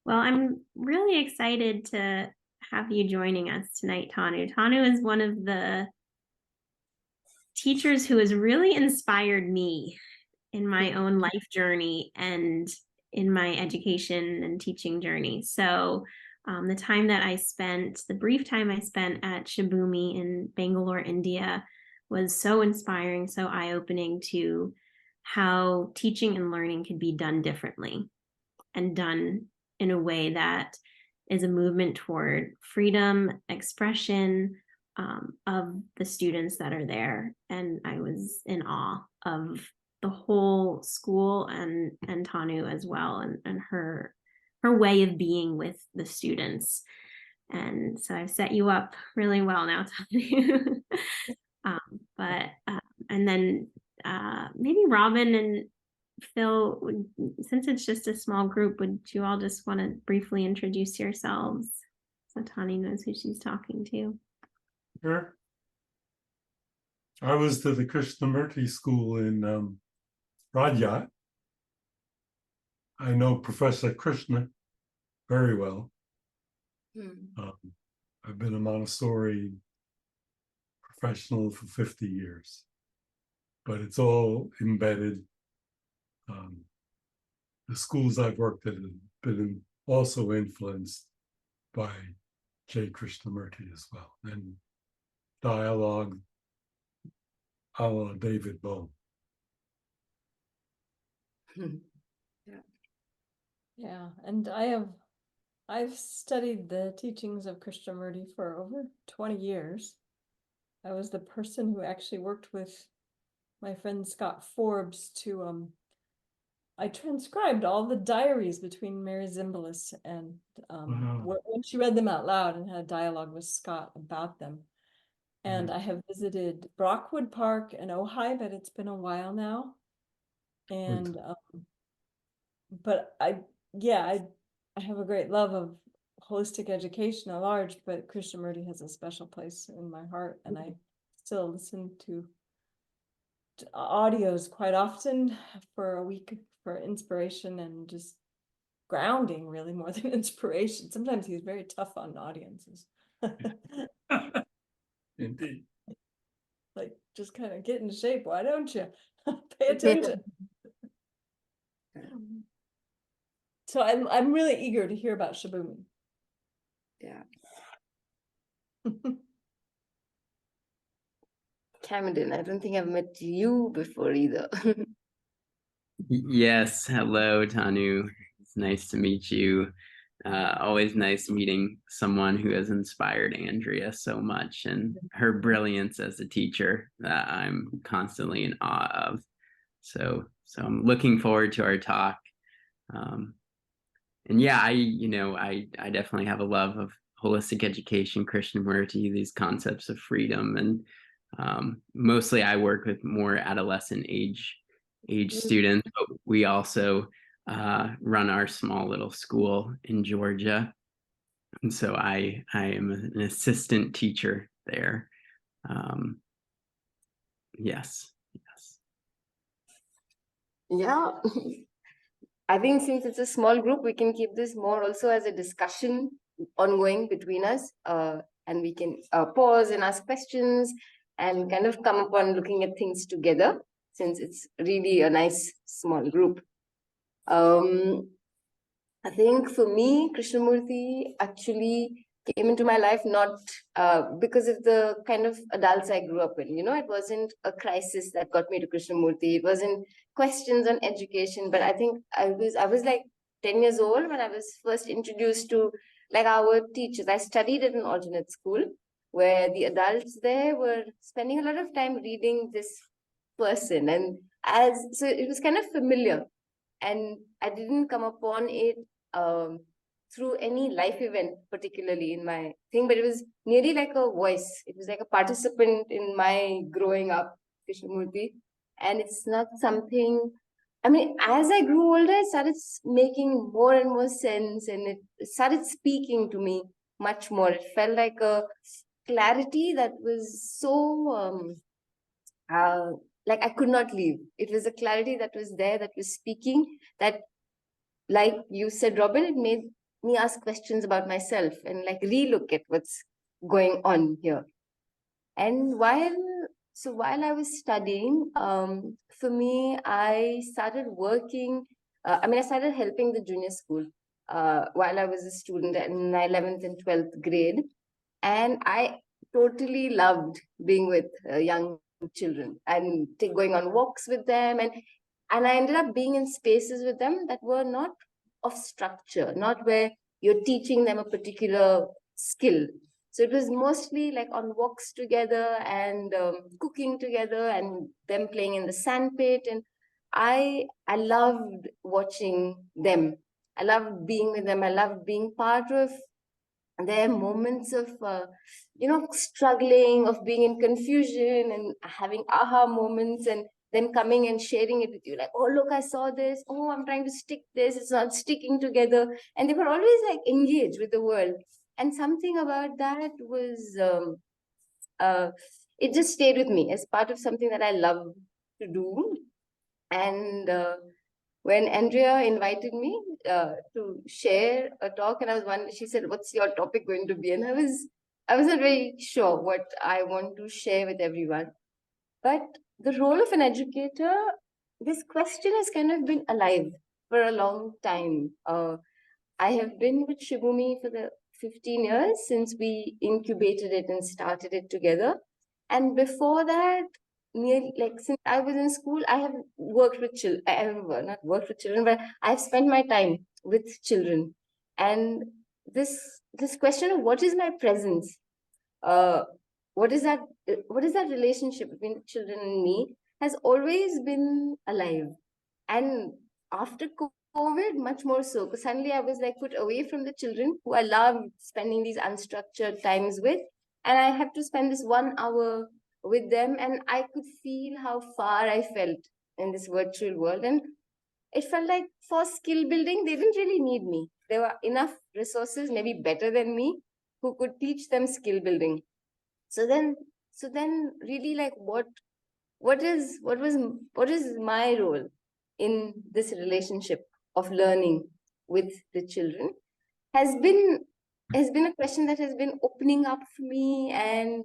Well, I'm really excited to have you joining us tonight, Tanu. Tanu is one of the teachers who has really inspired me in my own life journey and in my education and teaching journey. So, the brief time I spent at Shibumi in Bangalore, India, was so inspiring, so eye opening to how teaching and learning could be done differently and done in a way that is a movement toward freedom, expression of the students that are there. And I was in awe of the whole school and Tanu as well, and her way of being with the students. And so I've set you up really well now, Tanu. um, but and then maybe Robin and Phil, since it's just a small group, would you all just want to briefly introduce yourselves so Tani knows who she's talking to? Sure. I was to the Krishnamurti school in Radyat. I know Professor Krishna very well. I've been a Montessori professional for 50 years, but it's all embedded. The schools I've worked at have been also influenced by J. Krishnamurti as well, and dialogue a la David Bohm. Yeah, and I've studied the teachings of Krishnamurti for over 20 years. I was the person who actually worked with my friend Scott Forbes to I transcribed all the diaries between Mary Zimbalist and when she read them out loud and had a dialogue with Scott about them. And I have visited Brockwood Park and Ojai, but it's been a while now. And but I have a great love of holistic education at large, but Krishnamurti has a special place in my heart, and I still listen to audios quite often for a week for inspiration and just grounding, really, more than inspiration. Sometimes he's very tough on audiences. Indeed. Like, just kind of get in shape, why don't you? Pay attention. So I'm really eager to hear about Shibumi. Yeah. Camden, I don't think I've met you before either. Yes, hello, Tanu. It's nice to meet you. Always nice meeting someone who has inspired Andrea so much, and her brilliance as a teacher that I'm constantly in awe of. So I'm looking forward to our talk. And yeah, I definitely have a love of holistic education, Krishnamurti, these concepts of freedom, and mostly I work with more adolescent age students, but we also run our small little school in Georgia, and so I am an assistant teacher there. Yes. Yeah. I think since it's a small group, we can keep this more also as a discussion ongoing between us, and we can pause and ask questions and kind of come upon looking at things together, since it's really a nice small group. I think for me, Krishnamurti actually came into my life not because of the kind of adults I grew up in. It wasn't a crisis that got me to Krishnamurti. It wasn't questions on education, but I think I was like 10 years old when I was first introduced to like our teachers. I studied at an alternate school where the adults there were spending a lot of time reading this person, and so it was kind of familiar, and I didn't come upon it through any life event, particularly in my thing, but it was nearly like a voice. It was like a participant in my growing up, Krishnamurti. And it's not something, I mean, as I grew older, it started making more and more sense, and it started speaking to me much more. It felt like a clarity that was so, like I could not leave. It was a clarity that was there, that was speaking, that, like you said, Robin, it made me ask questions about myself and like relook at what's going on here. And while I was studying, for me, I started working. I started helping the junior school while I was a student in my 11th and 12th grade. And I totally loved being with young children and going on walks with them. And I ended up being in spaces with them that were not of structure, not where you're teaching them a particular skill. So it was mostly like on walks together and cooking together and them playing in the sandpit. And I loved watching them. I loved being with them. I loved being part of their moments of struggling, of being in confusion and having aha moments, and them coming and sharing it with you, like, oh look, I saw this, oh I'm trying to stick this, it's not sticking together. And they were always like engaged with the world. And something about that was it just stayed with me as part of something that I love to do. And when Andrea invited me to share a talk, and I was wondering, she said, "What's your topic going to be?" And I wasn't very sure what I want to share with everyone. But the role of an educator, this question has kind of been alive for a long time. I have been with Shibumi for the 15 years since we incubated it and started it together. And before that, nearly like since I was in school, I have worked with children. I have not worked with children, but I've spent my time with children. And this question of what is my presence, uh, what is that relationship between children and me, has always been alive. And after COVID, much more so, because suddenly I was like put away from the children who I love spending these unstructured times with, and I have to spend this 1 hour with them, and I could feel how far I felt in this virtual world. And it felt like for skill building, they didn't really need me. There were enough resources, maybe better than me, who could teach them skill building. So then really, like, what is my role in this relationship of learning with the children has been a question that has been opening up for me, and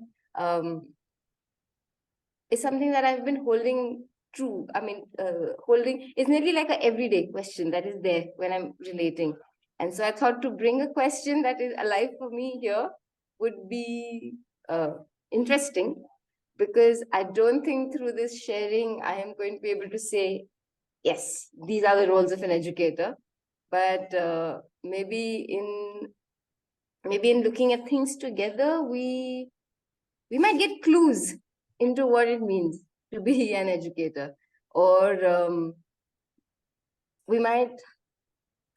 is something that I've been holding true. Holding is nearly like an everyday question that is there when I'm relating. And so I thought to bring a question that is alive for me here would be interesting, because I don't think through this sharing I am going to be able to say, yes, these are the roles of an educator. But maybe in looking at things together, we might get clues into what it means to be an educator, or we might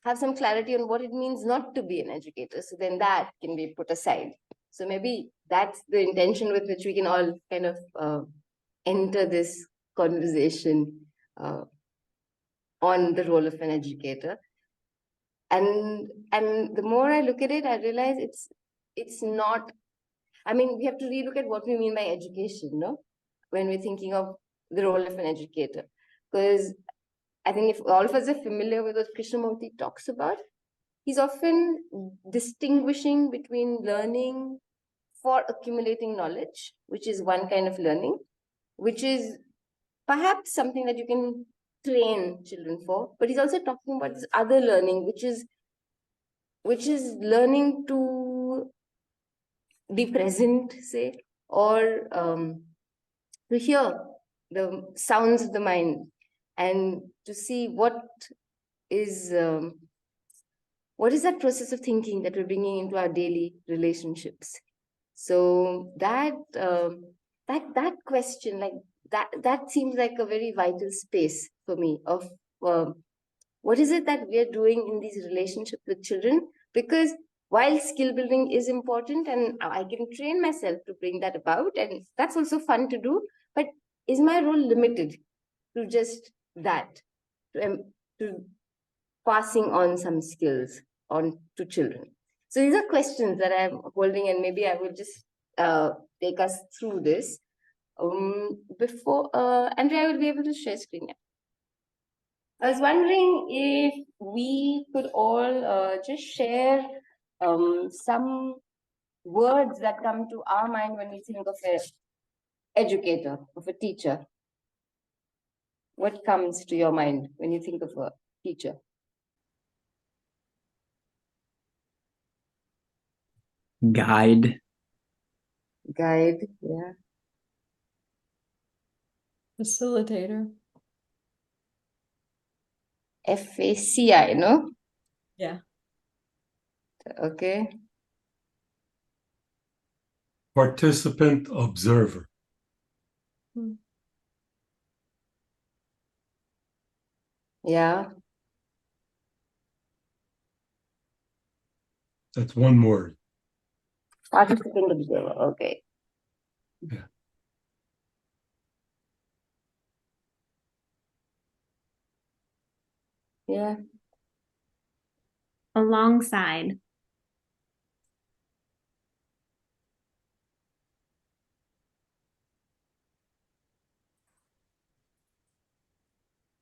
have some clarity on what it means not to be an educator. So then that can be put aside. So maybe that's the intention with which we can all kind of enter this conversation on the role of an educator. And the more I look at it, I realize it's not. I mean, we have to relook at what we mean by education, no? When we're thinking of the role of an educator, because I think if all of us are familiar with what Krishnamurti talks about, he's often distinguishing between learning for accumulating knowledge, which is one kind of learning, which is perhaps something that you can train children for. But he's also talking about this other learning, which is learning to be present, say, or to hear the sounds of the mind and to see what is that process of thinking that we're bringing into our daily relationships. So that question, like that seems like a very vital space for me of what is it that we're doing in these relationships with children? Because while skill building is important and I can train myself to bring that about, and that's also fun to do, but is my role limited to just that, to passing on some skills on to children? So these are questions that I'm holding, and maybe I will just take us through this. Before Andrea will be able to share screen. I was wondering if we could all just share some words that come to our mind when we think of an educator, of a teacher. What comes to your mind when you think of a teacher? Guide. Guide, yeah. Facilitator. FACI, no? Yeah. Okay. Participant observer. Yeah. That's one word. Participant observer, okay. Yeah. Yeah. Alongside.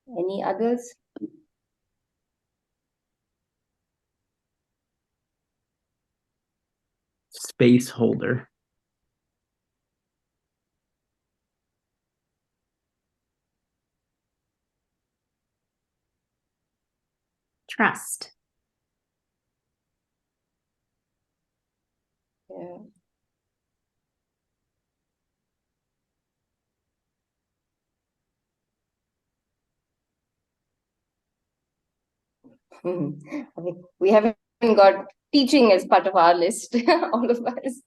Any others? Space holder. Trust. Yeah. I mean, we haven't got teaching as part of our list, all of us.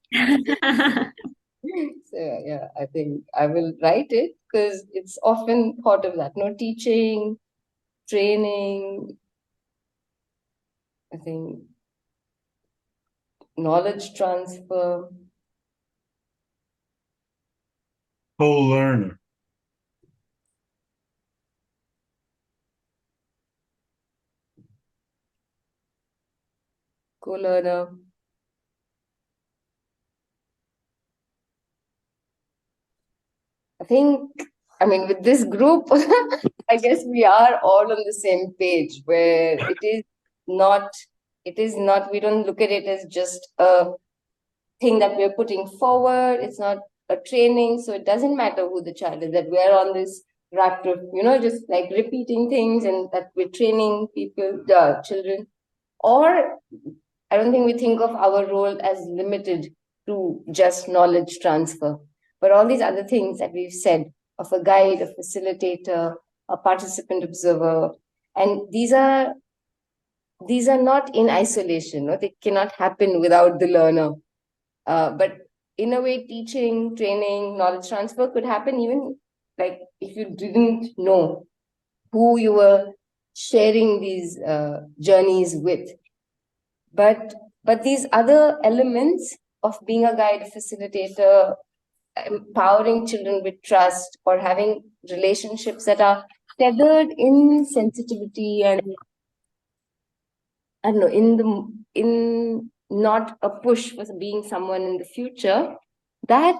So yeah, I think I will write it because it's often thought of that. No, teaching, training, I think knowledge transfer. Co-learner. Co-learner. I think, I mean, with this group, I guess we are all on the same page where it is not, we don't look at it as just a thing that we're putting forward. It's not a training. So it doesn't matter who the child is, that we're on this rat of, just like repeating things and that we're training people, the children. Or I don't think we think of our role as limited to just knowledge transfer, but all these other things that we've said of a guide, a facilitator, a participant observer, and these are not in isolation. No? They cannot happen without the learner. But in a way, teaching, training, knowledge transfer could happen even like if you didn't know who you were sharing these journeys with. But these other elements of being a guide, facilitator, empowering children with trust, or having relationships that are tethered in sensitivity and I don't know, in not a push for being someone in the future, that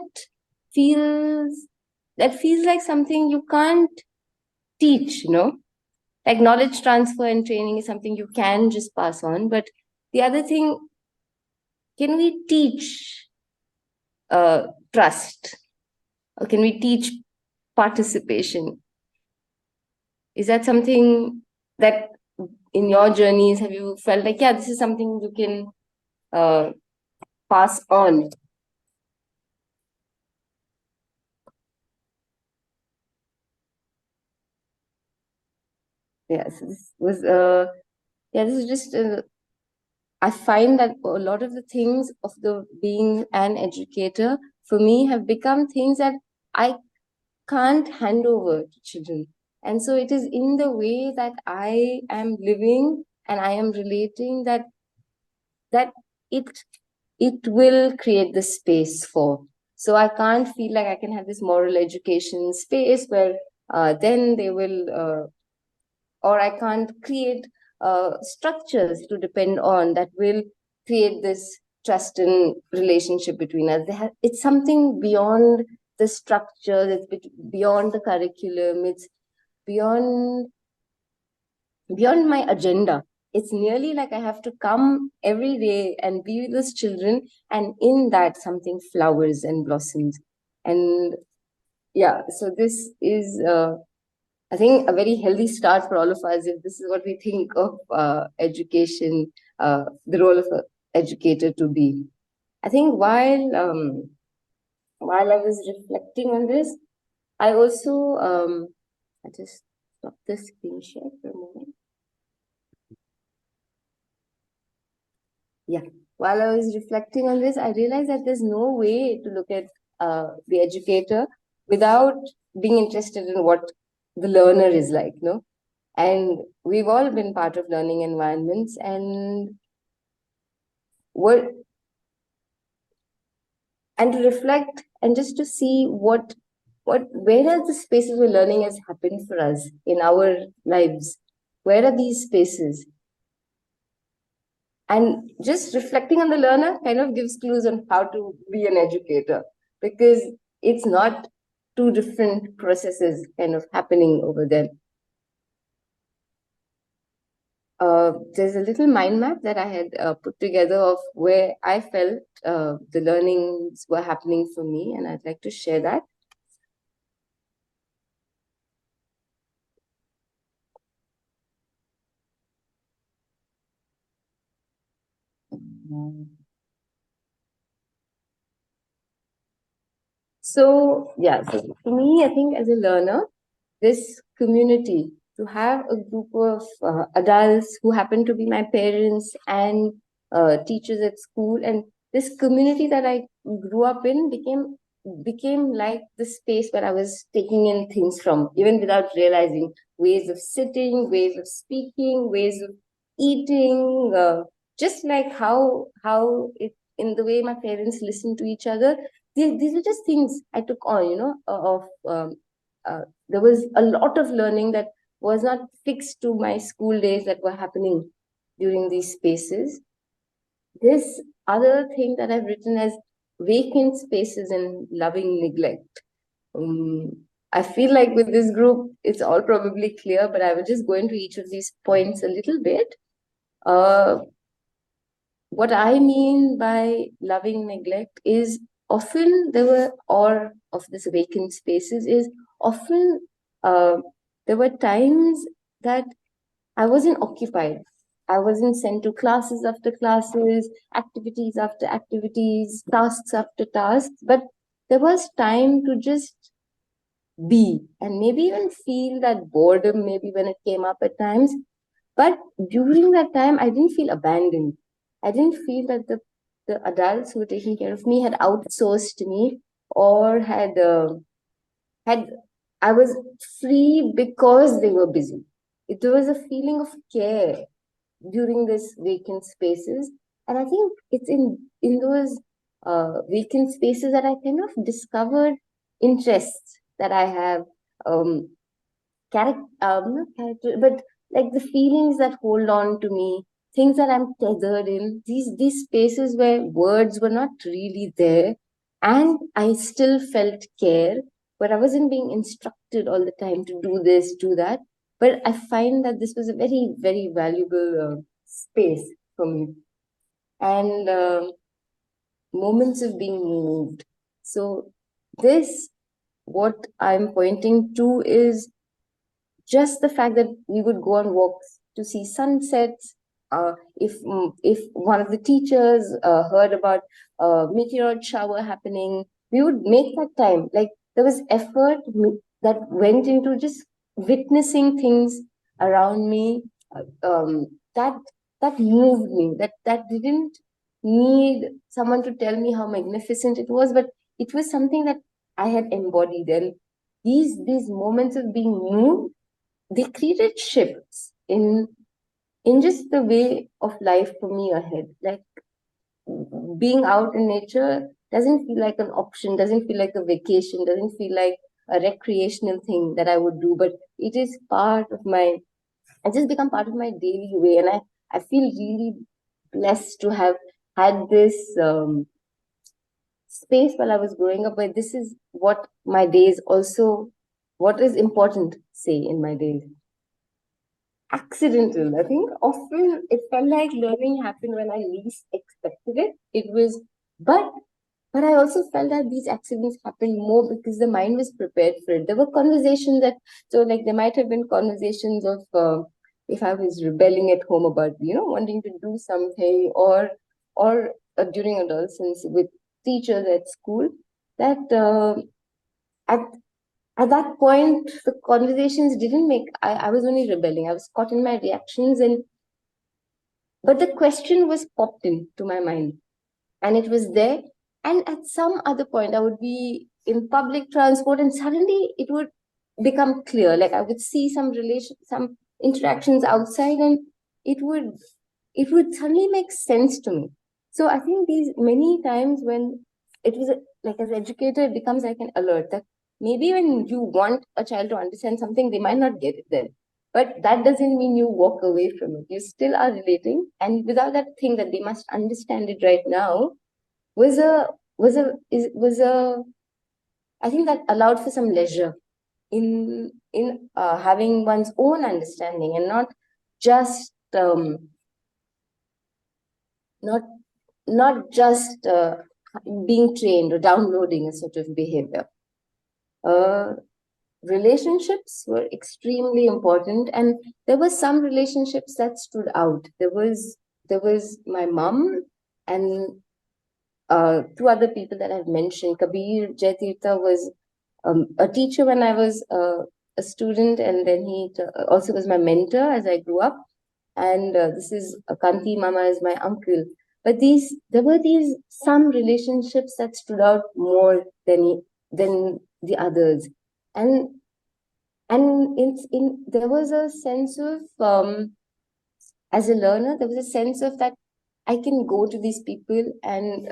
feels like something you can't teach, like knowledge transfer and training is something you can just pass on. But the other thing, can we teach trust? Or can we teach participation? Is that something that in your journeys have you felt like, yeah, this is something you can pass on? Yes, this is just I find that a lot of the things of the being an educator for me have become things that I can't hand over to children. And so it is in the way that I am living and I am relating that it will create the space for. So I can't feel like I can have this moral education space where then they will or I can't create structures to depend on that will create this trust and relationship between us. It's something beyond the structure, it's beyond the curriculum, it's beyond beyond my agenda. It's nearly like I have to come every day and be with those children, and in that something flowers and blossoms. And yeah, so this is, I think, a very healthy start for all of us if this is what we think of education, the role of an educator to be. I think while I was reflecting on this, I also, I just stop the screen share for a moment. Yeah, while I was reflecting on this, I realized that there's no way to look at the educator without being interested in what the learner is like, no? And we've all been part of learning environments, and to reflect and just to see where are the spaces where learning has happened for us in our lives? Where are these spaces? And just reflecting on the learner kind of gives clues on how to be an educator, because it's not two different processes kind of happening over there. There's a little mind map that I had put together of where I felt the learnings were happening for me, and I'd like to share that. So yeah, so for me, I think as a learner, this community, to have a group of adults who happen to be my parents and teachers at school, and this community that I grew up in became like the space where I was taking in things from, even without realizing, ways of sitting, ways of speaking, ways of eating, just like how it, in the way my parents listen to each other. These are just things I took on, of there was a lot of learning that was not fixed to my school days that were happening during these spaces. This other thing that I've written as vacant spaces and loving neglect. I feel like with this group, it's all probably clear, but I will just go into each of these points a little bit. What I mean by loving neglect is often or of this vacant spaces is often there were times that I wasn't occupied. I wasn't sent to classes after classes, activities after activities, tasks after tasks, but there was time to just be and maybe even feel that boredom maybe when it came up at times. But during that time, I didn't feel abandoned. I didn't feel that the adults who were taking care of me had outsourced me or had I was free because they were busy. There was a feeling of care during this vacant spaces, and I think it's in those vacant spaces that I kind of discovered interests that I have. Not character, but like the feelings that hold on to me, things that I'm tethered in, these spaces where words were not really there, and I still felt care, but I wasn't being instructed all the time to do this, do that. But I find that this was a very, very valuable space for me, and moments of being moved. So this, what I'm pointing to is just the fact that we would go on walks to see sunsets. If one of the teachers heard about a meteor shower happening, we would make that time. Like there was effort that went into just witnessing things around me. That moved me. That didn't need someone to tell me how magnificent it was, but it was something that I had embodied. And these moments of being moved, they created shifts in just the way of life for me ahead. Like being out in nature doesn't feel like an option, doesn't feel like a vacation, doesn't feel like a recreational thing that I would do, but it is part of my, it just become part of my daily way. And I feel really blessed to have had this space while I was growing up, where this is what my days also, what is important, say, in my days. accidental. I think often it felt like learning happened when I least expected it. It was, but I also felt that these accidents happened more because the mind was prepared for it. There were conversations that, so like there might have been conversations of if I was rebelling at home about, wanting to do something, or during adolescence with teachers at school, that at at that point the conversations didn't make. I was only rebelling. I was caught in my reactions, but the question was popped into my mind, and it was there. And at some other point, I would be in public transport, and suddenly it would become clear. Like I would see some interactions outside, and it would suddenly make sense to me. So I think these many times when it was like as an educator, it becomes like an alert that maybe when you want a child to understand something, they might not get it then. But that doesn't mean you walk away from it. You still are relating, and without that thing that they must understand it right now, was a was a I think that allowed for some leisure in having one's own understanding, and not just not not just being trained or downloading a sort of behavior. Relationships were extremely important, and there were some relationships that stood out. There was my mom and two other people that I've mentioned. Kabir Jaitirtha was a teacher when I was a student, and then he also was my mentor as I grew up. And this is Kanti Mama is my uncle. But there were these some relationships that stood out more than the others, and there was a sense of as a learner, there was a sense of that I can go to these people, and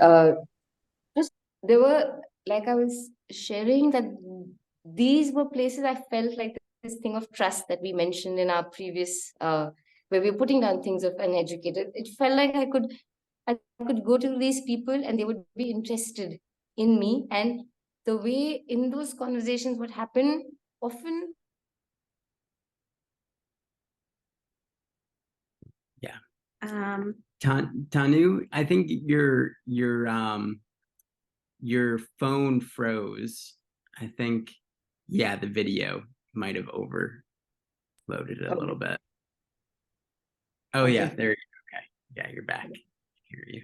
just there were, like I was sharing, that these were places I felt like this thing of trust that we mentioned in our previous where we were putting down things of an educator. It felt like I could go to these people and they would be interested in me, and the way in those conversations what happened often. Yeah. Um, Tanu, I think your phone froze. I think, yeah, the video might have overloaded it a little bit. Oh yeah, Okay. there you go. Okay. Yeah, you're back. I hear you.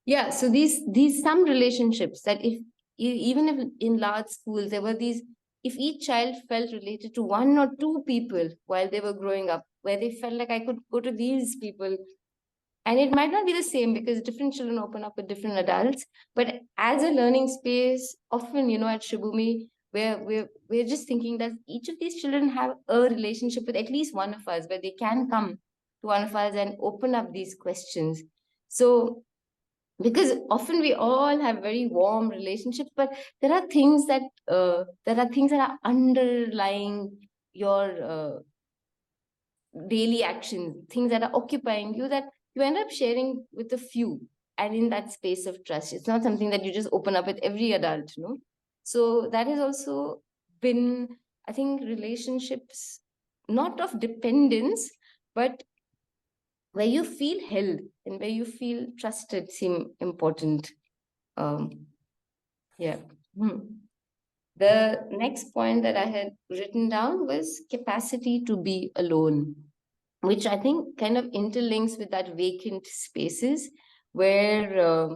Yeah, so these some relationships that if even if in large schools there were these, if each child felt related to one or two people while they were growing up, where they felt like I could go to these people, and it might not be the same because different children open up with different adults, but as a learning space, often at Shibumi, we're just thinking that each of these children have a relationship with at least one of us, where they can come to one of us and open up these questions. So because often we all have very warm relationships, but there are things that are underlying your daily actions, things that are occupying you, that you end up sharing with a few, and in that space of trust. It's not something that you just open up with every adult, so that has also been, I think, relationships not of dependence, but where you feel held and where you feel trusted seem important. Yeah. The next point that I had written down was capacity to be alone, which I think kind of interlinks with that vacant spaces, where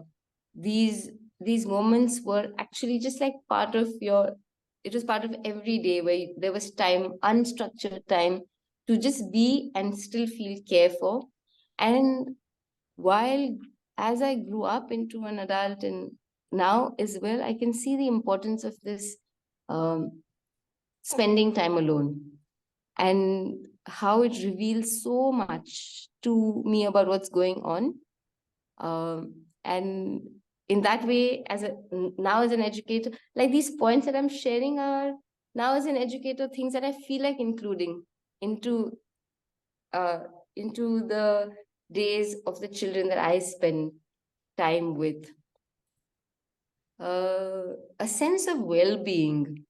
these moments were actually just like part of it was part of every day, where there was time, unstructured time, to just be and still feel care for. And while as I grew up into an adult, and now as well, I can see the importance of this spending time alone, and how it reveals so much to me about what's going on. And in that way, now as an educator, like these points that I'm sharing are now as an educator things that I feel like including into the days of the children that I spend time with. A sense of well-being.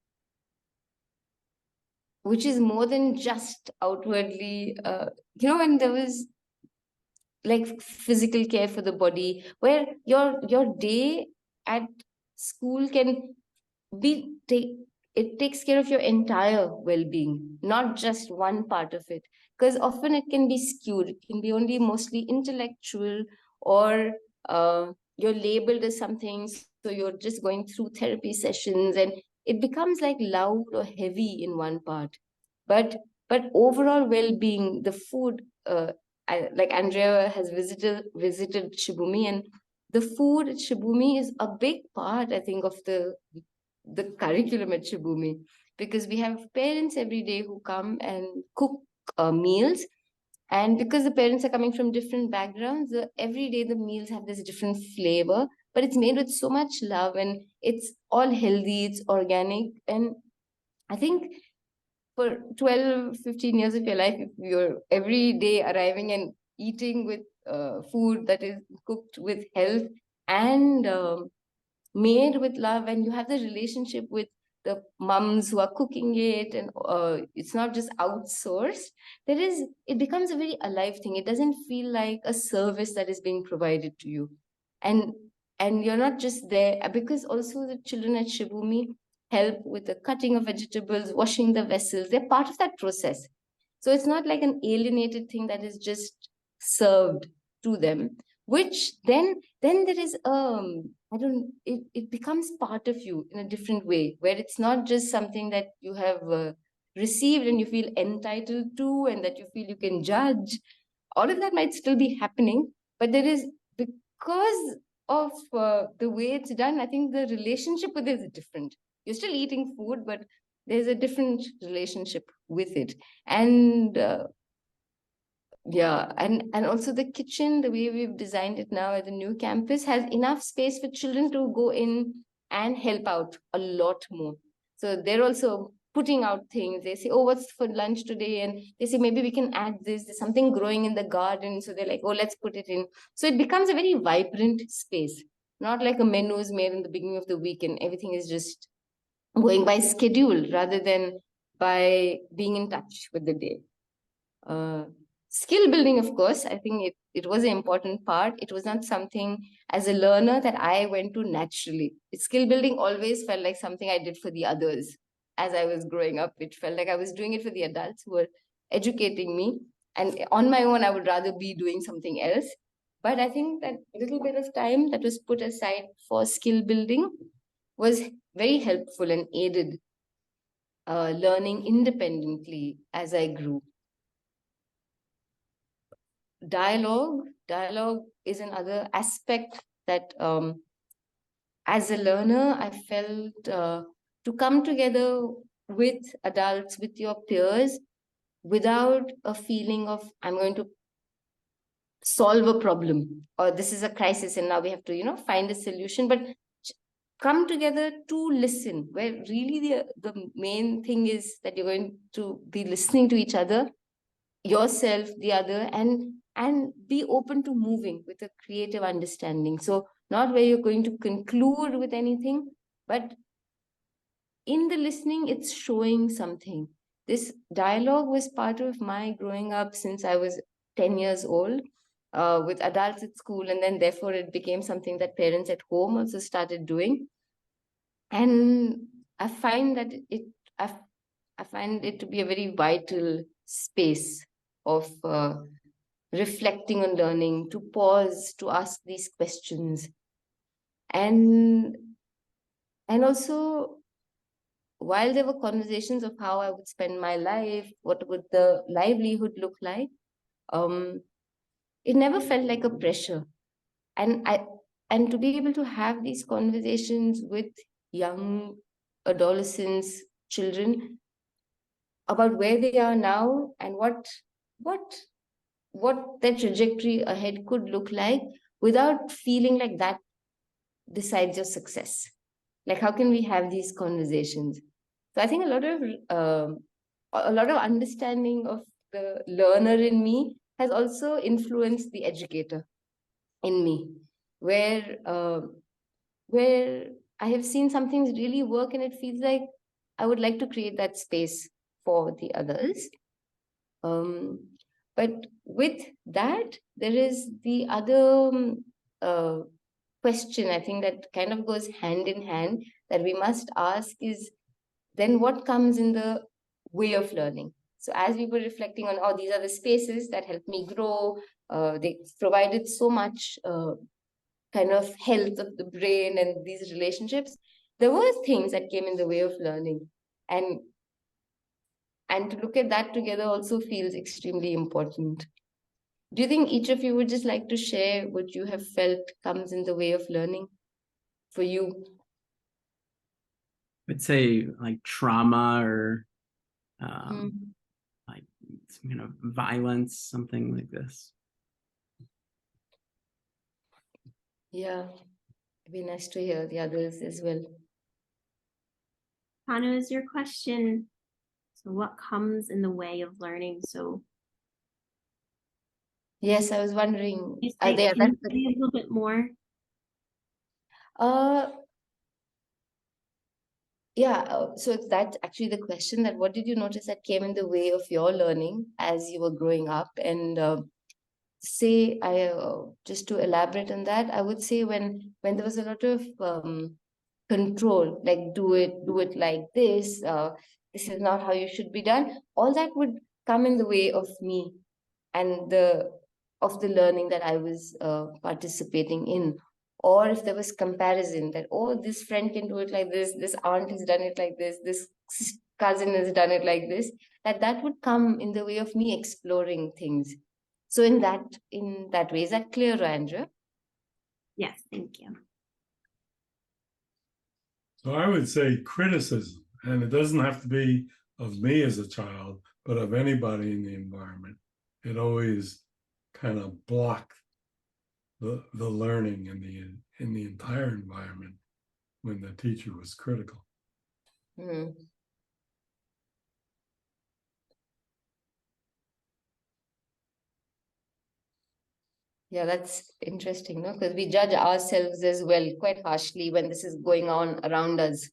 which is more than just outwardly, when there was like physical care for the body, where your day at school can be it takes care of your entire well-being, not just one part of it, because often it can be skewed. It can be only mostly intellectual, or you're labeled as something, so you're just going through therapy sessions, and it becomes like loud or heavy in one part. But overall well-being, the food, like Andrea has visited Shibumi, and the food at Shibumi is a big part, I think, of the curriculum at Shibumi, because we have parents every day who come and cook meals. And because the parents are coming from different backgrounds, every day the meals have this different flavor, but it's made with so much love, and it's all healthy, it's organic. And I think for 12, 15 years of your life, if you're every day arriving and eating with food that is cooked with health and made with love, and you have the relationship with the mums who are cooking it, and it's not just outsourced, it becomes a very alive thing. It doesn't feel like a service that is being provided to you. And you're not just there, because also the children at Shibumi help with the cutting of vegetables, washing the vessels. They're part of that process. So it's not like an alienated thing that is just served to them, which then there is it becomes part of you in a different way, where it's not just something that you have received and you feel entitled to, and that you feel you can judge. All of that might still be happening, but there is, because of the way it's done, I think the relationship with it is different. You're still eating food, but there's a different relationship with it. And yeah, and also the kitchen, the way we've designed it now at the new campus, has enough space for children to go in and help out a lot more. So they're also putting out things. They say, oh, what's for lunch today? And they say, maybe we can add this. There's something growing in the garden. So they're like, oh, let's put it in. So it becomes a very vibrant space, not like a menu is made in the beginning of the week and everything is just going by schedule rather than by being in touch with the day. Skill building, of course, I think it was an important part. It was not something as a learner that I went to naturally. Skill building always felt like something I did for the others. As I was growing up, it felt like I was doing it for the adults who were educating me. And on my own, I would rather be doing something else. But I think that little bit of time that was put aside for skill building was very helpful and aided learning independently as I grew. Dialogue is another aspect that as a learner I felt to come together with adults, with your peers, without a feeling of I'm going to solve a problem or this is a crisis and now we have to find a solution, but come together to listen, where really the main thing is that you're going to be listening to each other, yourself, the other, and be open to moving with a creative understanding. So not where you're going to conclude with anything, but in the listening, it's showing something. This dialogue was part of my growing up since I was 10 years old with adults at school. And then therefore it became something that parents at home also started doing. And I find that I find it to be a very vital space of reflecting on learning, to pause, to ask these questions. And also, while there were conversations of how I would spend my life, what would the livelihood look like, it never felt like a pressure. And to be able to have these conversations with young adolescents, children, about where they are now and what their trajectory ahead could look like, without feeling like that decides your success. Like, how can we have these conversations? So I think a lot of understanding of the learner in me has also influenced the educator in me, where I have seen some things really work and it feels like I would like to create that space for the others. But with that, there is the other question, I think, that kind of goes hand in hand, that we must ask is, then what comes in the way of learning? So as we were reflecting on, oh, these are the spaces that help me grow, they provided so much kind of health of the brain and these relationships, there were things that came in the way of learning. And to look at that together also feels extremely important. Do you think each of you would just like to share what you have felt comes in the way of learning for you? I'd say like trauma or Mm. like some kind of violence, something like this. Yeah, it'd be nice to hear the others as well. Tanu, is your question, so what comes in the way of learning? So Yes, I was wondering, you are say, there can you say a little bit more? So that's actually the question, that what did you notice that came in the way of your learning as you were growing up? And just to elaborate on that, I would say when there was a lot of control, like do it like this, this is not how you should be done, all that would come in the way of me and the learning that I was participating in. Or if there was comparison, that, oh, this friend can do it like this aunt has done it like this cousin has done it like this, that would come in the way of me exploring things. So in that way, is that clear, Andrea? Yes, thank you. So I would say criticism, and it doesn't have to be of me as a child, but of anybody in the environment. It always kind of blocked the learning in the entire environment when the teacher was critical. Mm. Yeah, that's interesting, no? Because we judge ourselves as well quite harshly when this is going on around us.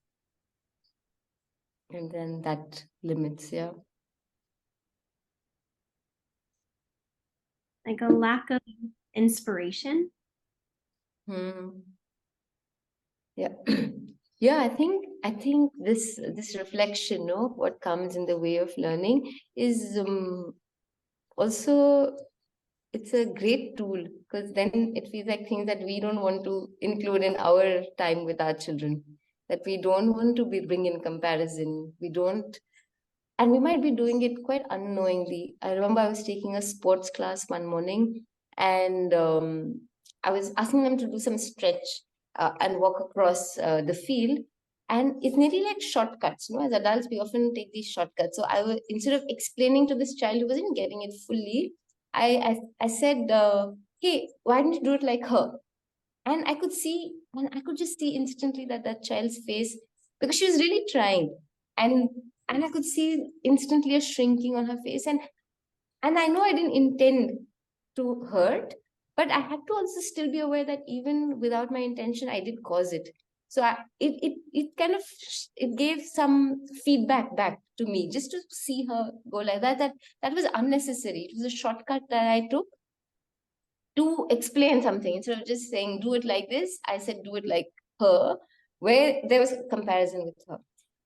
And then that limits, yeah. Like a lack of inspiration. Yeah. Yeah, I think this reflection, no, what comes in the way of learning is also, it's a great tool, because then it feels like things that we don't want to include in our time with our children, that we don't want to bring in comparison. And we might be doing it quite unknowingly. I remember I was taking a sports class one morning, and I was asking them to do some stretch and walk across the field. And it's nearly like shortcuts. As adults, we often take these shortcuts. So instead of explaining to this child who wasn't getting it fully, I said, hey, why don't you do it like her? And I could just see instantly that child's face, because she was really trying. And I could see instantly a shrinking on her face. And I know I didn't intend to hurt, but I had to also still be aware that even without my intention, I did cause it. So it kind of, it gave some feedback back to me, just to see her go like that. That was unnecessary. It was a shortcut that I took to explain something. Instead of just saying, do it like this, I said, do it like her, where there was a comparison with her.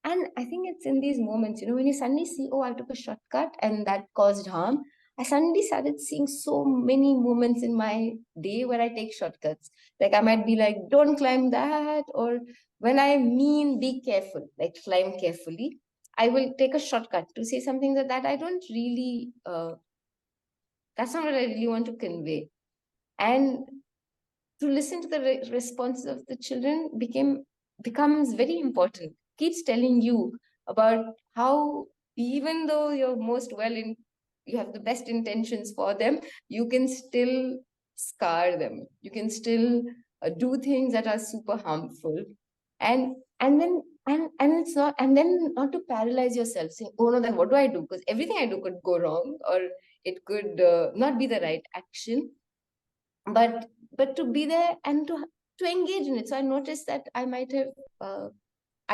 And I think it's in these moments, when you suddenly see, oh, I took a shortcut and that caused harm. I suddenly started seeing so many moments in my day where I take shortcuts. Like I might be like, don't climb that. Or when I mean, be careful, like climb carefully, I will take a shortcut to say something that I don't really, that's not what I really want to convey. And to listen to the responses of the children becomes very important. Keeps telling you about how, even though you're you have the best intentions for them, you can still scar them. You can still do things that are super harmful. And then it's not, and then not to paralyze yourself, saying, oh no, then what do I do? Because everything I do could go wrong, or it could not be the right action. But to be there and to engage in it. So I noticed that I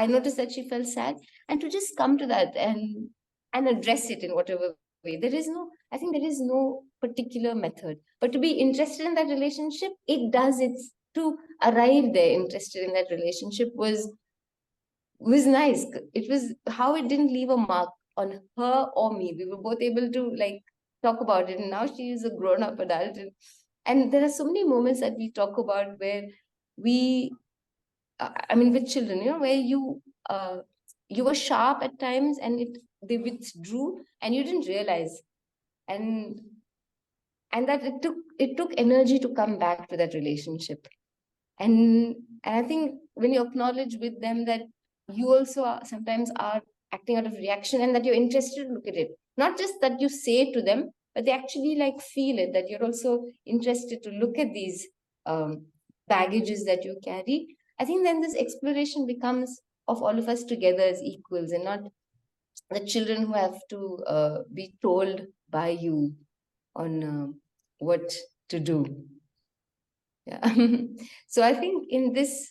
noticed that she felt sad, and to just come to that and and address it in whatever way. I think there is no particular method, but to be interested in that relationship, it does it's to arrive there interested in that relationship was nice. It was how it didn't leave a mark on her or me. We were both able to like talk about it, and now she is a grown-up adult, and there are so many moments that we talk about where we I mean with children, where you were sharp at times and they withdrew and you didn't realize, and that it took energy to come back to that relationship. And I think when you acknowledge with them that you also sometimes are acting out of reaction and that you're interested to look at it, not just that you say it to them, but they actually like feel it, that you're also interested to look at these baggages that you carry. I think then this exploration becomes of all of us together as equals and not the children who have to be told by you on what to do. Yeah. So I think in this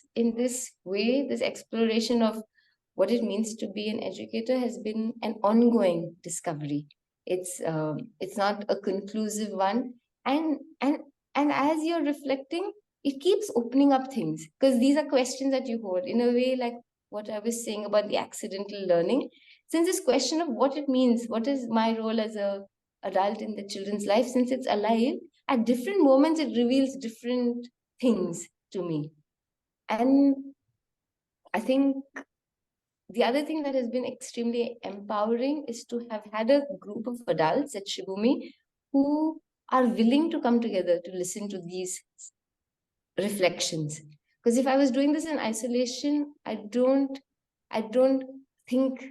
way, this exploration of what it means to be an educator has been an ongoing discovery. It's not a conclusive one, and as you're reflecting, it keeps opening up things, because these are questions that you hold in a way, like what I was saying about the accidental learning. Since this question of what it means, what is my role as a adult in the children's life, since it's alive, at different moments it reveals different things to me. And I think the other thing that has been extremely empowering is to have had a group of adults at Shibumi who are willing to come together to listen to these reflections. Because if I was doing this in isolation, I don't think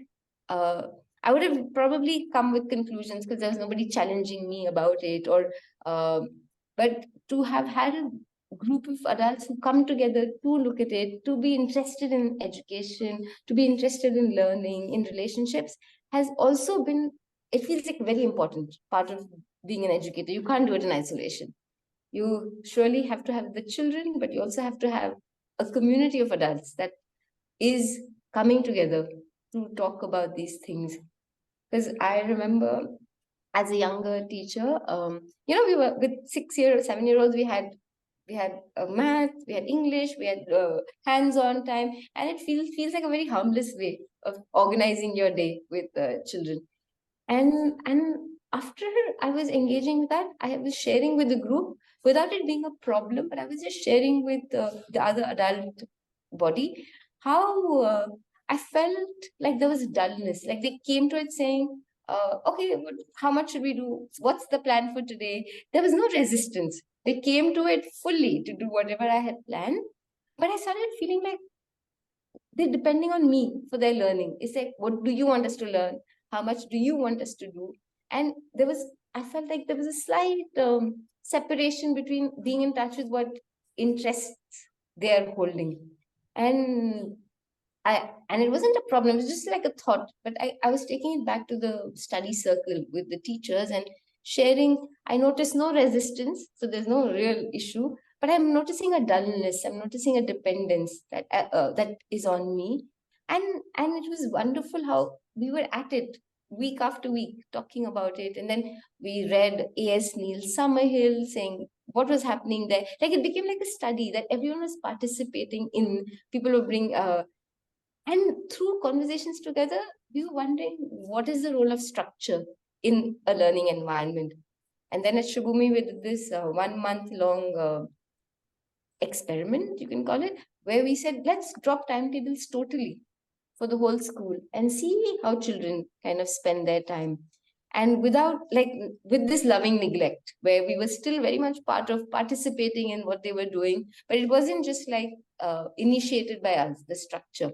I would have probably come with conclusions, because there was nobody challenging me about it, or but to have had a group of adults who come together to look at it, to be interested in education, to be interested in learning, in relationships, has also been, it feels like a very important part of being an educator. You can't do it in isolation. You surely have to have the children, but you also have to have a community of adults that is coming together to talk about these things. Because I remember as a younger teacher, we were with 6-year or 7-year-olds, we had math, we had English, we had hands-on time, and it feels like a very harmless way of organizing your day with children. And after I was engaging with that, I was sharing with the group without it being a problem, but I was just sharing with the other adult body how I felt like there was dullness. Like they came to it saying, okay, how much should we do? What's the plan for today? There was no resistance. They came to it fully to do whatever I had planned. But I started feeling like they're depending on me for their learning. It's like, what do you want us to learn? How much do you want us to do? And I felt like there was a slight separation between being in touch with what interests they are holding. And it wasn't a problem, it was just like a thought. But I was taking it back to the study circle with the teachers and sharing. I noticed no resistance, so there's no real issue. But I'm noticing a dullness. I'm noticing a dependence that is on me, and it was wonderful how we were at it week after week talking about it. And then we read A.S. Neil Summerhill saying what was happening there. Like it became like a study that everyone was participating in. People were bring. And through conversations together, we were wondering what is the role of structure in a learning environment. And then at Shibumi, we did this 1 month long experiment, you can call it, where we said, let's drop timetables totally for the whole school and see how children kind of spend their time. And with this loving neglect, where we were still very much part of participating in what they were doing, but it wasn't just like initiated by us, the structure.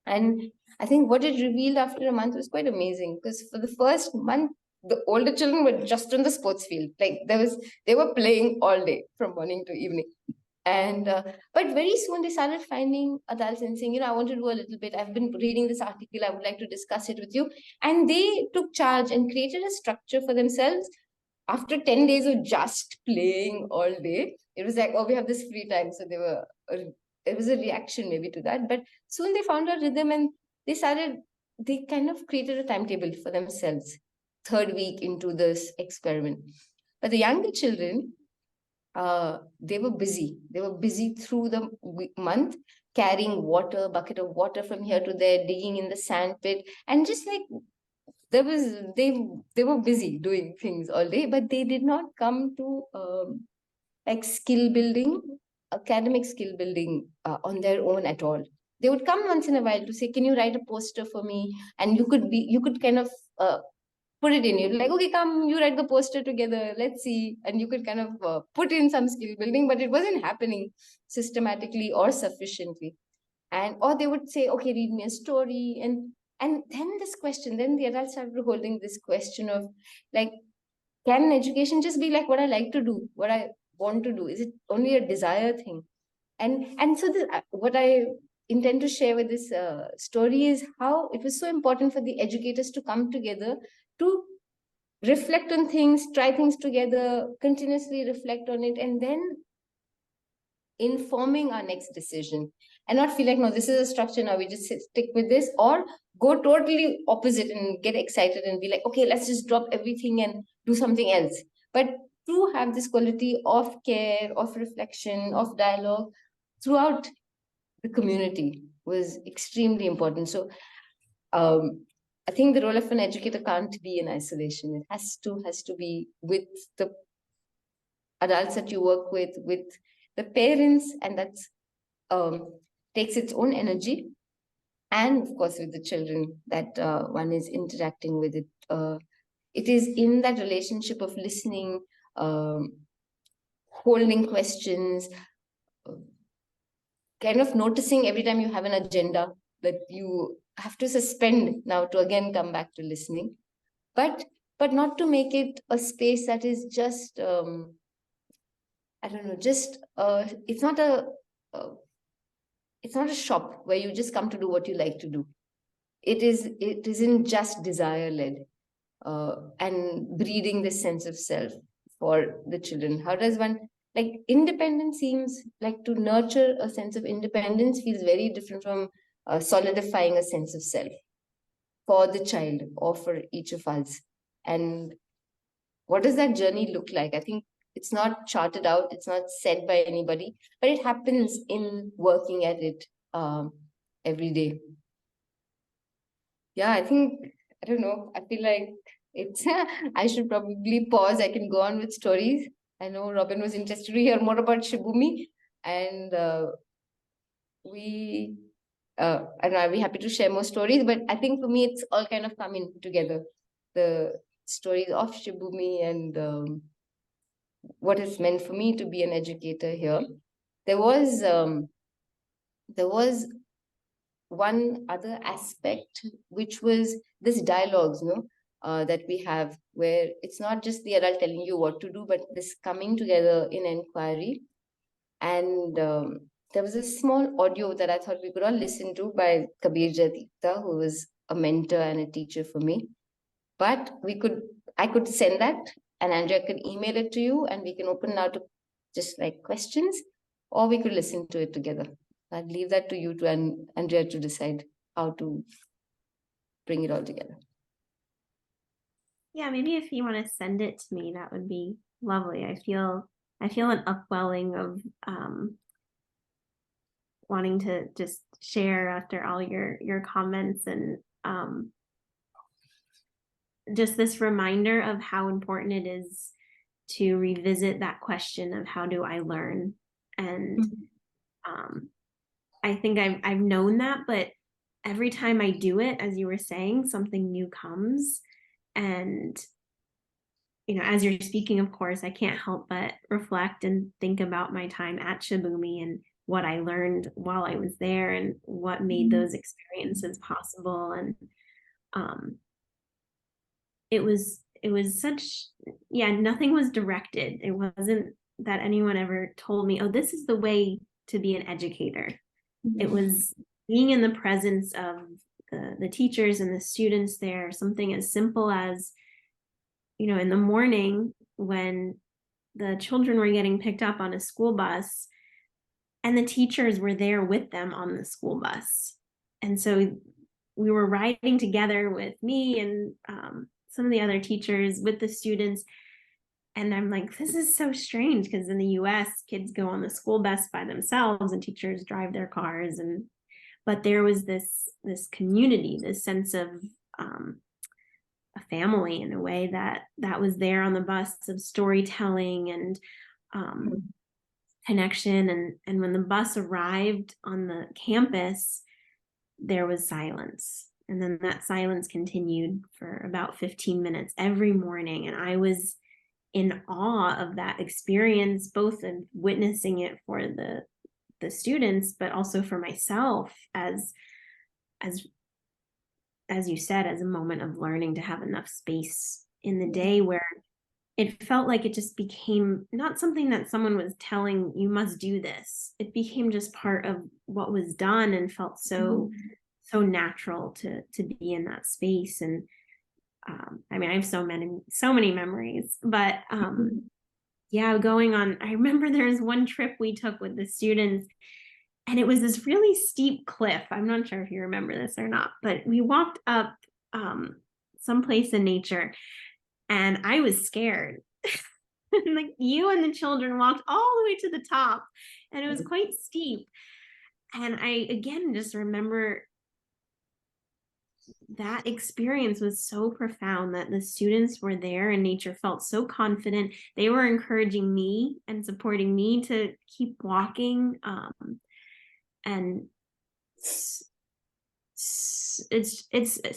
And I think what it revealed after a month was quite amazing, because for the first month, the older children were just on the sports field. Like they were playing all day from morning to evening. And but very soon they started finding adults and saying, I want to do a little bit. I've been reading this article. I would like to discuss it with you. And they took charge and created a structure for themselves. After 10 days of just playing all day, it was like, oh, we have this free time. So it was a reaction maybe to that. But soon they found a rhythm and they started they kind of created a timetable for themselves, third week into this experiment. But the younger children, they were busy. They were busy through the month, carrying water, bucket of water from here to there, digging in the sand pit, and just like they were busy doing things all day, but they did not come to like skill building, academic skill building on their own at all. They would come once in a while to say, "Can you write a poster for me?" And you could kind of put it in. You're like, "Okay, come, you write the poster together. Let's see." And you could kind of put in some skill building, but it wasn't happening systematically or sufficiently. And or they would say, "Okay, read me a story." And then this question, then the adults started holding this question of like, can education just be like what I like to do, what I want to do? Is it only a desire thing? And so what I intend to share with this story is how it was so important for the educators to come together to reflect on things, try things together, continuously reflect on it, and then informing our next decision, and not feel like, no, this is a structure, now we just stick with this, or go totally opposite and get excited and be like, okay, let's just drop everything and do something else. But to have this quality of care, of reflection, of dialogue throughout the community was extremely important. So I think the role of an educator can't be in isolation. It has to be with the adults that you work with the parents, and that's takes its own energy, and of course with the children that one is interacting with. It is in that relationship of listening, holding questions, kind of noticing every time you have an agenda that you have to suspend now to again come back to listening, but not to make it a space that is just I don't know, just it's not a shop where you just come to do what you like to do. It isn't just desire led and breeding this sense of self for the children. How does one, like, independence seems like, to nurture a sense of independence feels very different from solidifying a sense of self for the child or for each of us. And what does that journey look like? I think it's not charted out, it's not said by anybody, but it happens in working at it every day. Yeah, I think, I don't know, I feel like it's, I should probably pause. I can go on with stories. I know Robin was interested to hear more about Shibumi, and I'll be happy to share more stories, but I think for me, it's all kind of coming together. The stories of Shibumi and what it's meant for me to be an educator here. There was one other aspect, which was this dialogues, that we have, where it's not just the adult telling you what to do, but this coming together in inquiry. And there was a small audio that I thought we could all listen to by Kabir Jadita, who was a mentor and a teacher for me. But I could send that, and Andrea could email it to you, and we can open now to just like questions, or we could listen to it together. I'd leave that to you and Andrea to decide how to bring it all together. Yeah, maybe if you want to send it to me, that would be lovely. I feel an upwelling of wanting to just share after all your comments, and just this reminder of how important it is to revisit that question of how do I learn. And I think I've known that, but every time I do it, as you were saying, something new comes. And as you're speaking, of course, I can't help but reflect and think about my time at Shibumi and what I learned while I was there and what made those experiences possible. And it was such, nothing was directed. It wasn't that anyone ever told me, oh, this is the way to be an educator. It was being in the presence of the teachers and the students there, something as simple as, in the morning when the children were getting picked up on a school bus and the teachers were there with them on the school bus. And so we were riding together with me and some of the other teachers with the students. And I'm like, this is so strange, because in the US, kids go on the school bus by themselves and teachers drive their cars. But there was this community, this sense of a family in a way that was there on the bus, of storytelling and connection. And when the bus arrived on the campus, there was silence. And then that silence continued for about 15 minutes every morning. And I was in awe of that experience, both in witnessing it for the students, but also for myself as you said, as a moment of learning to have enough space in the day where it felt like it just became not something that someone was telling you must do this. It became just part of what was done and felt so natural to be in that space. And I mean, I have so many memories, but yeah, going on, I remember there was one trip we took with the students, and it was this really steep cliff. I'm not sure if you remember this or not, but we walked up someplace in nature, and I was scared. Like, you and the children walked all the way to the top, and it was quite steep. And I, again, just remember that experience was so profound, that the students were there and nature felt so confident. They were encouraging me and supporting me to keep walking. And it's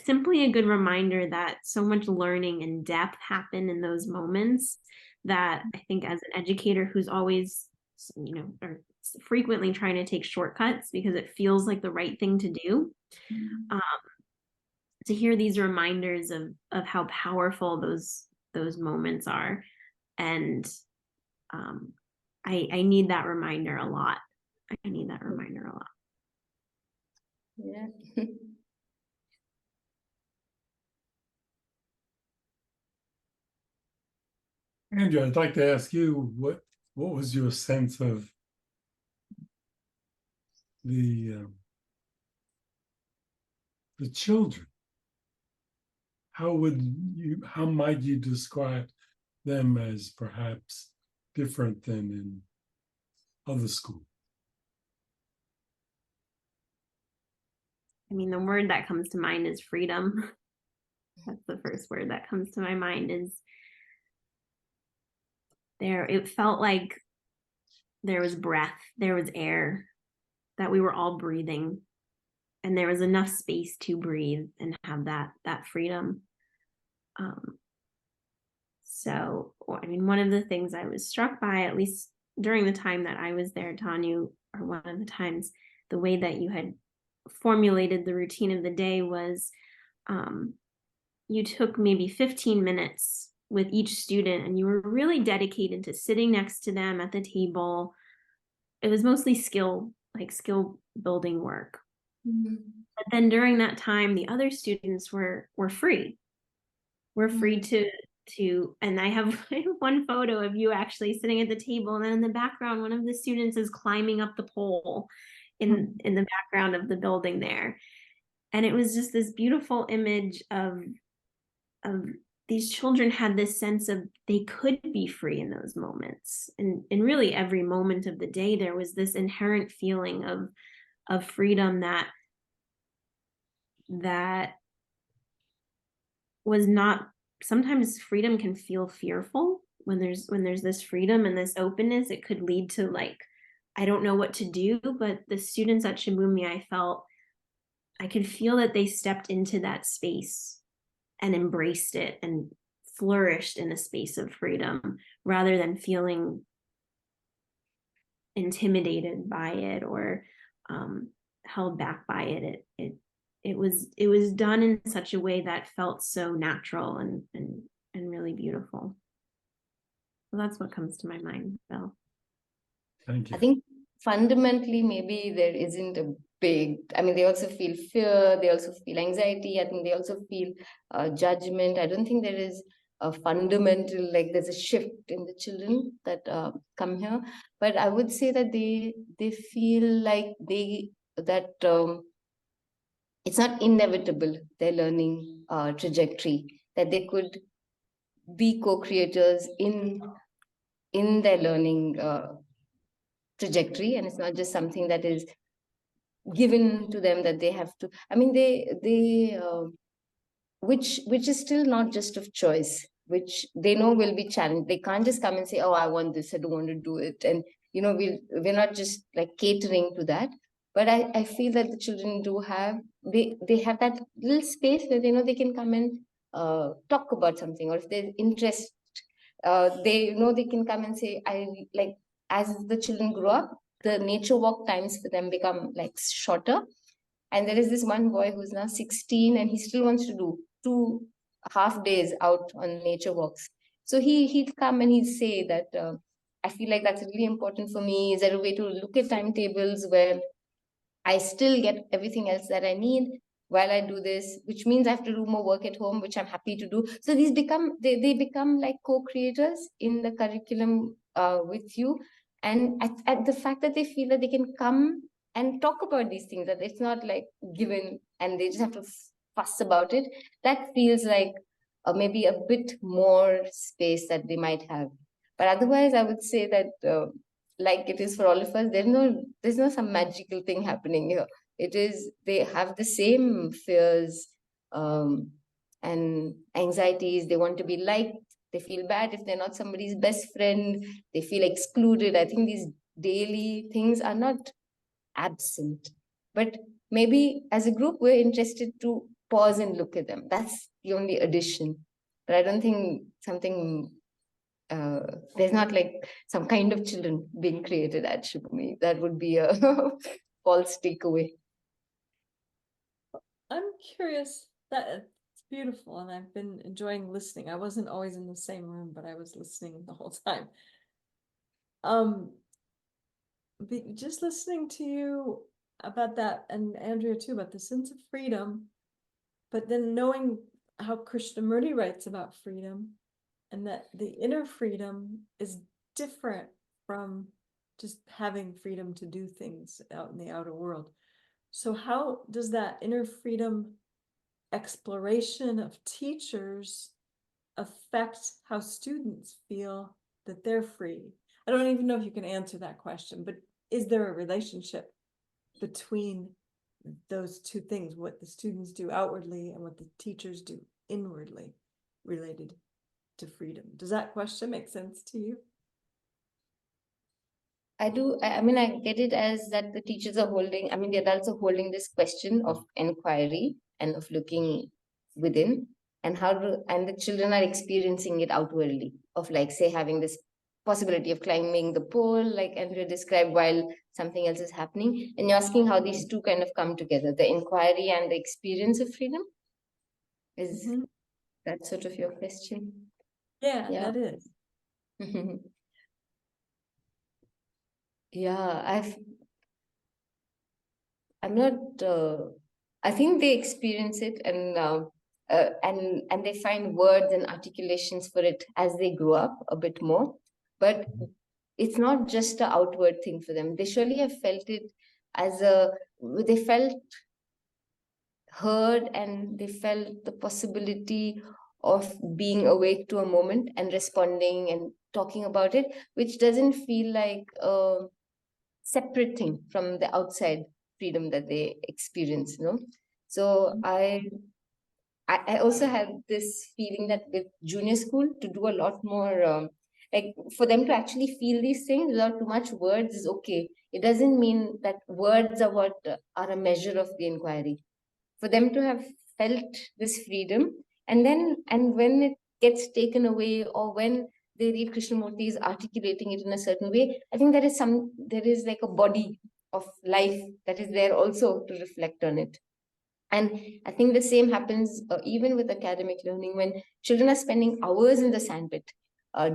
simply a good reminder that so much learning and depth happen in those moments, that I think as an educator who's always, or frequently trying to take shortcuts because it feels like the right thing to do, to hear these reminders of how powerful those moments are. And I need that reminder a lot. I need that reminder a lot. Yeah. Andrew, I'd like to ask you, what was your sense of the children? How might you describe them as perhaps different than in other schools? I mean, the word that comes to mind is freedom. That's the first word that comes to my mind. Is there, it felt like there was breath, there was air, that we were all breathing, and there was enough space to breathe and have that freedom. So, I mean, one of the things I was struck by, at least during the time that I was there, Tanu, or one of the times, the way that you had formulated the routine of the day was, you took maybe 15 minutes with each student, and you were really dedicated to sitting next to them at the table. It was mostly skill building work. But then during that time, the other students were free. We're free to, and I have one photo of you actually sitting at the table, and then in the background, one of the students is climbing up the pole in the background of the building there. And it was just this beautiful image of these children had this sense of they could be free in those moments. And in really every moment of the day, there was this inherent feeling of freedom that was not, sometimes freedom can feel fearful when there's this freedom and this openness. It could lead to, like, I don't know what to do. But the students at Shibumi, I could feel that they stepped into that space and embraced it and flourished in a space of freedom, rather than feeling intimidated by it or held back by it. It was done in such a way that felt so natural and really beautiful. So that's what comes to my mind, Bill. Thank you. I think fundamentally, maybe there isn't a big, I mean, they also feel fear, they also feel anxiety. I think they also feel judgment. I don't think there is a fundamental, like there's a shift in the children that come here. But I would say that they feel like it's not inevitable, their learning trajectory, that they could be co-creators in their learning trajectory, and it's not just something that is given to them that they have to. I mean, which is still not just of choice, which they know will be challenged. They can't just come and say, "Oh, I want this, I don't want to do it," and we're not just like catering to that. But I feel that the children do have, they have that little space where they can come and talk about something, or if there's interest, they they can come and say, I like. As the children grow up, the nature walk times for them become like shorter. And there is this one boy who's now 16, and he still wants to do 2.5 days out on nature walks. So he'd come and he'd say that, I feel like that's really important for me. Is there a way to look at timetables where I still get everything else that I need while I do this, which means I have to do more work at home, which I'm happy to do. So these they become like co-creators in the curriculum with you. And at the fact that they feel that they can come and talk about these things, that it's not like given and they just have to fuss about it, that feels like maybe a bit more space that they might have. But otherwise, I would say that like it is for all of us, there's no some magical thing happening here. It is, they have the same fears and anxieties. They want to be liked. They feel bad if they're not somebody's best friend. They feel excluded. I think these daily things are not absent, but maybe as a group we're interested to pause and look at them. That's the only addition. But I don't think something there's not like some kind of children being created at Shibumi. That would be a false takeaway. I'm curious, that it's beautiful, and I've been enjoying listening. I wasn't always in the same room, but I was listening the whole time. Just listening to you about that, and Andrea too, about the sense of freedom, but then knowing how Krishnamurti writes about freedom, and that the inner freedom is different from just having freedom to do things out in the outer world. So how does that inner freedom exploration of teachers affect how students feel that they're free? I don't even know if you can answer that question, but is there a relationship between those two things, what the students do outwardly and what the teachers do inwardly, related to freedom? Does that question make sense to you? I do. I mean, I get it as that the teachers are holding, I mean, the adults are holding this question of inquiry and of looking within, and and the children are experiencing it outwardly, of like, say, having this possibility of climbing the pole, like Andrea described, while something else is happening. And you're asking how these two kind of come together, the inquiry and the experience of freedom. Is that sort of your question? Yeah, that is. Yeah, I'm not. I think they experience it, and they find words and articulations for it as they grow up a bit more. But it's not just an outward thing for them. They surely have felt it as they felt heard, and they felt the possibility of being awake to a moment and responding and talking about it, which doesn't feel like a separate thing from the outside freedom that they experience, So I also have this feeling that with junior school, to do a lot more, like for them to actually feel these things without too much words is okay. It doesn't mean that words are what are a measure of the inquiry. For them to have felt this freedom, and when it gets taken away, or when they read Krishnamurti is articulating it in a certain way, I think there is like a body of life that is there also to reflect on it. And I think the same happens even with academic learning, when children are spending hours in the sandpit,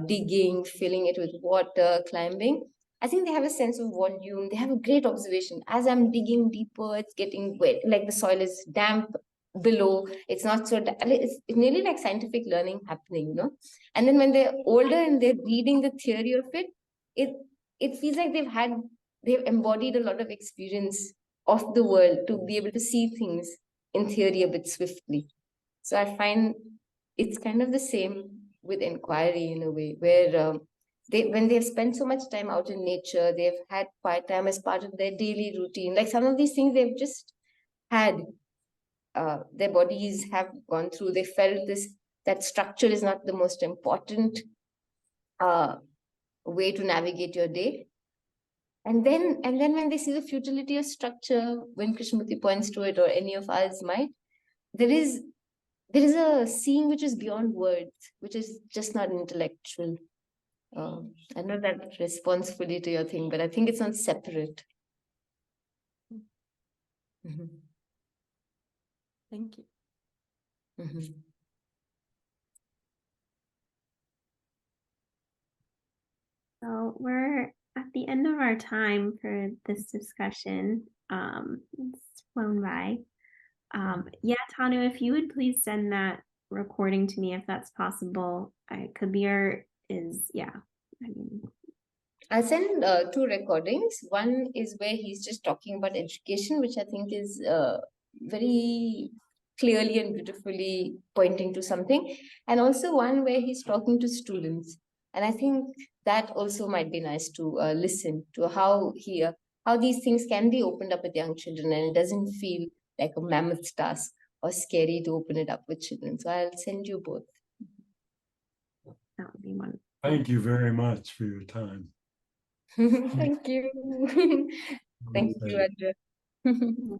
digging, filling it with water, climbing. I think they have a sense of volume. They have a great observation. As I'm digging deeper, it's getting wet, like the soil is damp below. It's not so, it's nearly like scientific learning happening, And then when they're older and they're reading the theory of it, it feels like they've embodied a lot of experience of the world to be able to see things in theory a bit swiftly. So I find it's kind of the same with inquiry in a way, where when they've spent so much time out in nature, they've had quiet time as part of their daily routine. Like some of these things they've just had, their bodies have gone through. They felt that structure is not the most important way to navigate your day. And then when they see the futility of structure, when Krishnamurti points to it, or any of us might, there is a seeing which is beyond words, which is just not intellectual. I know that responds fully to your thing, but I think it's not separate. Mm-hmm. Thank you. Mm-hmm. So we're at the end of our time for this discussion. It's flown by. Yeah, Tanu, if you would please send that recording to me if that's possible. Kabir is, yeah. I mean, I'll send 2 recordings. One is where he's just talking about education, which I think is very clearly and beautifully pointing to something. And also one where he's talking to students. And I think that also might be nice to listen to how these things can be opened up with young children, and it doesn't feel like a mammoth task or scary to open it up with children. So I'll send you both. that would be wonderful. Thank you very much for your time. Thank you. Thank you, Okay. Andrea.